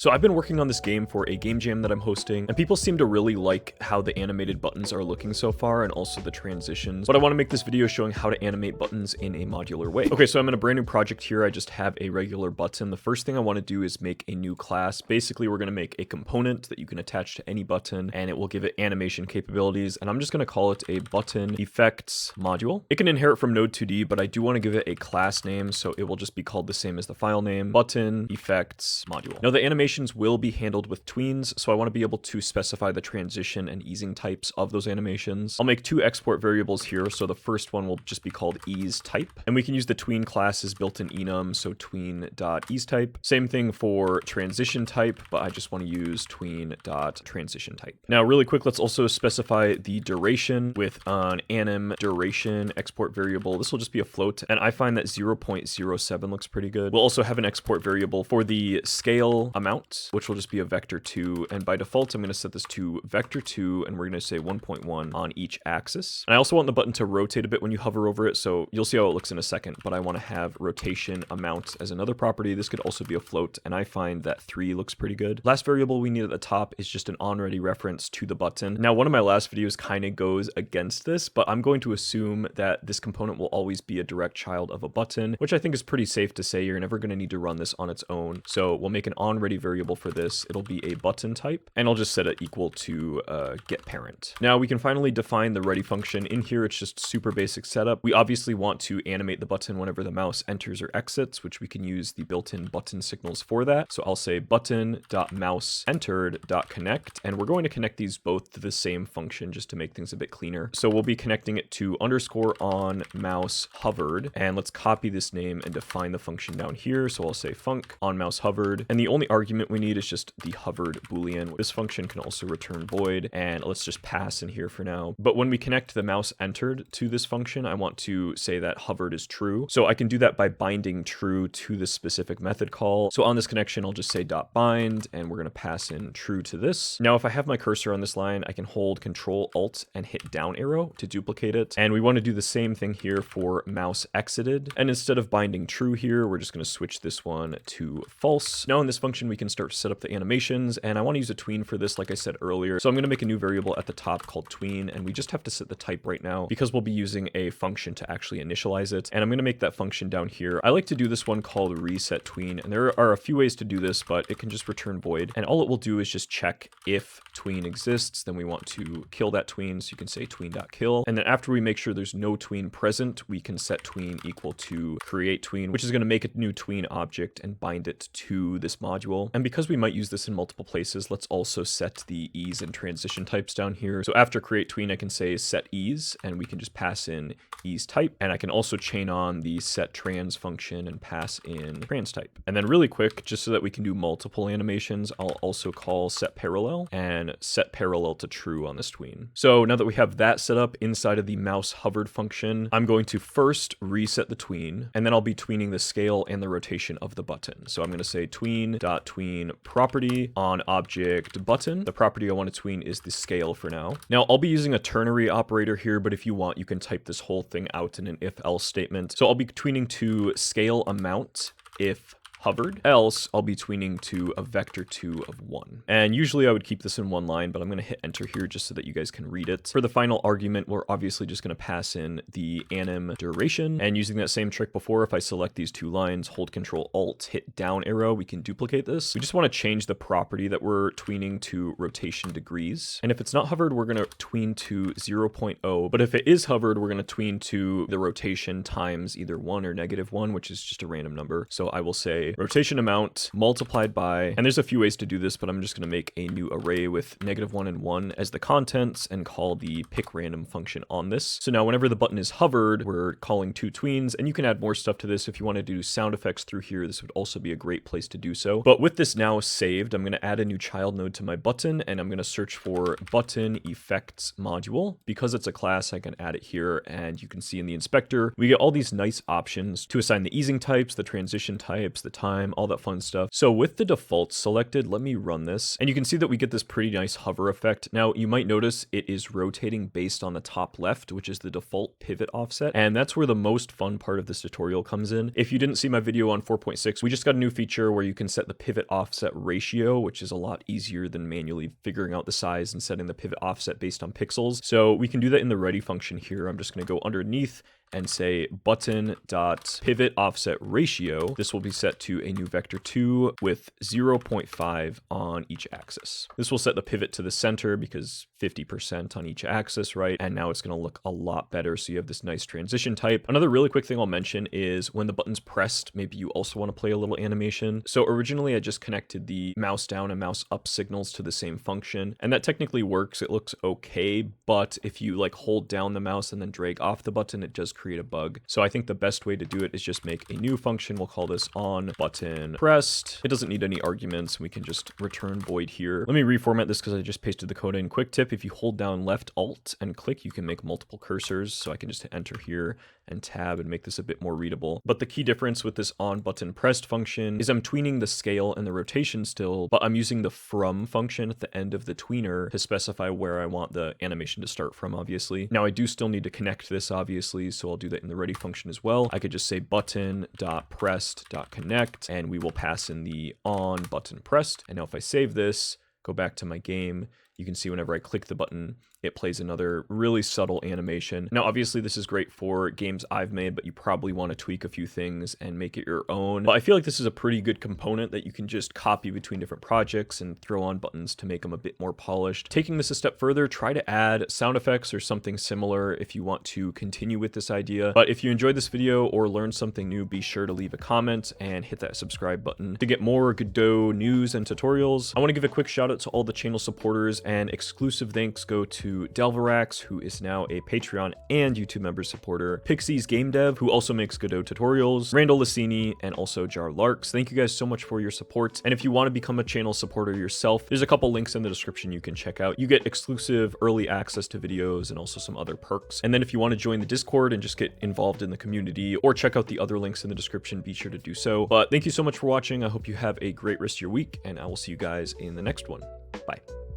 So I've been working on this game for a game jam that I'm hosting, and people seem to really like how the animated buttons are looking so far, and also the transitions. But I want to make this video showing how to animate buttons in a modular way. Okay, so I'm in a brand new project here. I just have a regular button. The first thing I want to do is make a new class. Basically, we're going to make a component that you can attach to any button, and it will give it animation capabilities. And I'm just going to call it a button effects module. It can inherit from Node2D, but I do want to give it a class name, so it will just be called the same as the file name, button effects module. Now the animations will be handled with tweens, so I want to be able to specify the transition and easing types of those animations. I'll make two export variables here, so the first one will just be called ease type, and we can use the tween class's built-in enum, so tween.easeType. Same thing for transition type, but I just want to use tween.transition type. Now really quick, let's also specify the duration with an anim duration export variable. This will just be a float, and I find that 0.07 looks pretty good. We'll also have an export variable for the scale amount, which will just be a vector2, and by default I'm going to set this to vector2, and we're going to say 1.1 on each axis. And I also want the button to rotate a bit when you hover over it, so you'll see how it looks in a second, but I want to have rotation amount as another property. This could also be a float, and I find that 3 looks pretty good. Last variable we need at the top is just an onReady reference to the button. Now one of my last videos kind of goes against this, but I'm going to assume that this component will always be a direct child of a button, which I think is pretty safe to say. You're never going to need to run this on its own. So we'll make an onReady variable for this. It'll be a button type, and I'll just set it equal to getParent. Now we can finally define the ready function. In here, it's just super basic setup. We obviously want to animate the button whenever the mouse enters or exits, which we can use the built-in button signals for that. So I'll say button.mouseEntered.connect, and we're going to connect these both to the same function just to make things a bit cleaner. So we'll be connecting it to underscore on mouse hovered, and let's copy this name and define the function down here. So I'll say func on mouse hovered, and the only argument we need is just the hovered boolean. This function can also return void, and let's just pass in here for now. But when we connect the mouse entered to this function, I want to say that hovered is true. So I can do that by binding true to this specific method call. So on this connection, I'll just say .bind, and we're going to pass in true to this. Now, if I have my cursor on this line, I can hold Control Alt and hit down arrow to duplicate it. And we want to do the same thing here for mouse exited. And instead of binding true here, we're just going to switch this one to false. Now in this function, we can start to set up the animations, and I want to use a tween for this, like I said earlier. So I'm going to make a new variable at the top called tween, and we just have to set the type right now because we'll be using a function to actually initialize it. And I'm going to make that function down here. I like to do this one called reset tween, and there are a few ways to do this, but it can just return void. And all it will do is just check if tween exists. Then we want to kill that tween, so you can say tween.kill. And then after we make sure there's no tween present, we can set tween equal to create tween, which is going to make a new tween object and bind it to this module. And because we might use this in multiple places, let's also set the ease and transition types down here. So after create tween, I can say set ease, and we can just pass in ease type. And I can also chain on the set trans function and pass in trans type. And then really quick, just so that we can do multiple animations, I'll also call set parallel and set parallel to true on this tween. So now that we have that set up inside of the mouse hovered function, I'm going to first reset the tween, and then I'll be tweening the scale and the rotation of the button. So I'm going to say tween.tween property on object button. The property I want to tween is the scale for now. Now I'll be using a ternary operator here, but if you want, you can type this whole thing out in an if-else statement. So I'll be tweening to scale amount if hovered, else I'll be tweening to a vector2 of 1. And usually I would keep this in one line, but I'm going to hit enter here just so that you guys can read it. For the final argument, we're obviously just going to pass in the anim duration, and using that same trick before, if I select these two lines, hold Control Alt, hit down arrow, we can duplicate this. We just want to change the property that we're tweening to rotation degrees. And if it's not hovered, we're going to tween to 0.0, but if it is hovered, we're going to tween to the rotation times either 1 or -1, which is just a random number. So I will say rotation amount multiplied by, and there's a few ways to do this, but I'm just going to make a new array with -1 and 1 as the contents and call the pick random function on this. So now whenever the button is hovered, we're calling two tweens, and you can add more stuff to this. If you want to do sound effects through here, this would also be a great place to do so. But with this now saved, I'm going to add a new child node to my button, and I'm going to search for button effects module. Because it's a class, I can add it here, and you can see in the inspector, we get all these nice options to assign the easing types, the transition types, the time, all that fun stuff. So with the defaults selected, let me run this. And you can see that we get this pretty nice hover effect. Now you might notice it is rotating based on the top left, which is the default pivot offset. And that's where the most fun part of this tutorial comes in. If you didn't see my video on 4.6, we just got a new feature where you can set the pivot offset ratio, which is a lot easier than manually figuring out the size and setting the pivot offset based on pixels. So we can do that in the ready function here. I'm just going to go underneath and say button.pivot offset ratio. This will be set to a new vector 2 with 0.5 on each axis. This will set the pivot to the center because 50% on each axis, right? And now it's going to look a lot better. So you have this nice transition type. Another really quick thing I'll mention is when the button's pressed, maybe you also want to play a little animation. So originally I just connected the mouse down and mouse up signals to the same function, and that technically works. It looks okay, but if you like hold down the mouse and then drag off the button, it does create a bug. So I think the best way to do it is just make a new function. We'll call this on button pressed. It doesn't need any arguments. We can just return void here. Let me reformat this because I just pasted the code in. Quick tip, if you hold down left alt and click, you can make multiple cursors. So I can just hit enter here and tab and make this a bit more readable. But the key difference with this on button pressed function is I'm tweening the scale and the rotation still, but I'm using the from function at the end of the tweener to specify where I want the animation to start from, obviously. Now I do still need to connect this, obviously, so I'll do that in the ready function as well. I could just say button.pressed.connect, and we will pass in the on button pressed. And now if I save this, go back to my game, you can see whenever I click the button, it plays another really subtle animation. Now, obviously, this is great for games I've made, but you probably want to tweak a few things and make it your own. But I feel like this is a pretty good component that you can just copy between different projects and throw on buttons to make them a bit more polished. Taking this a step further, try to add sound effects or something similar if you want to continue with this idea. But if you enjoyed this video or learned something new, be sure to leave a comment and hit that subscribe button to get more Godot news and tutorials. I want to give a quick shout out to all the channel supporters, and exclusive thanks go to Delverax, who is now a Patreon and YouTube member supporter, Pixie's Game Dev, who also makes Godot tutorials, Randall Lassini, and also Jar Larks. Thank you guys so much for your support. And if you want to become a channel supporter yourself, there's a couple links in the description you can check out. You get exclusive early access to videos and also some other perks. And then if you want to join the Discord and just get involved in the community or check out the other links in the description, be sure to do so. But thank you so much for watching. I hope you have a great rest of your week, and I will see you guys in the next one. Bye.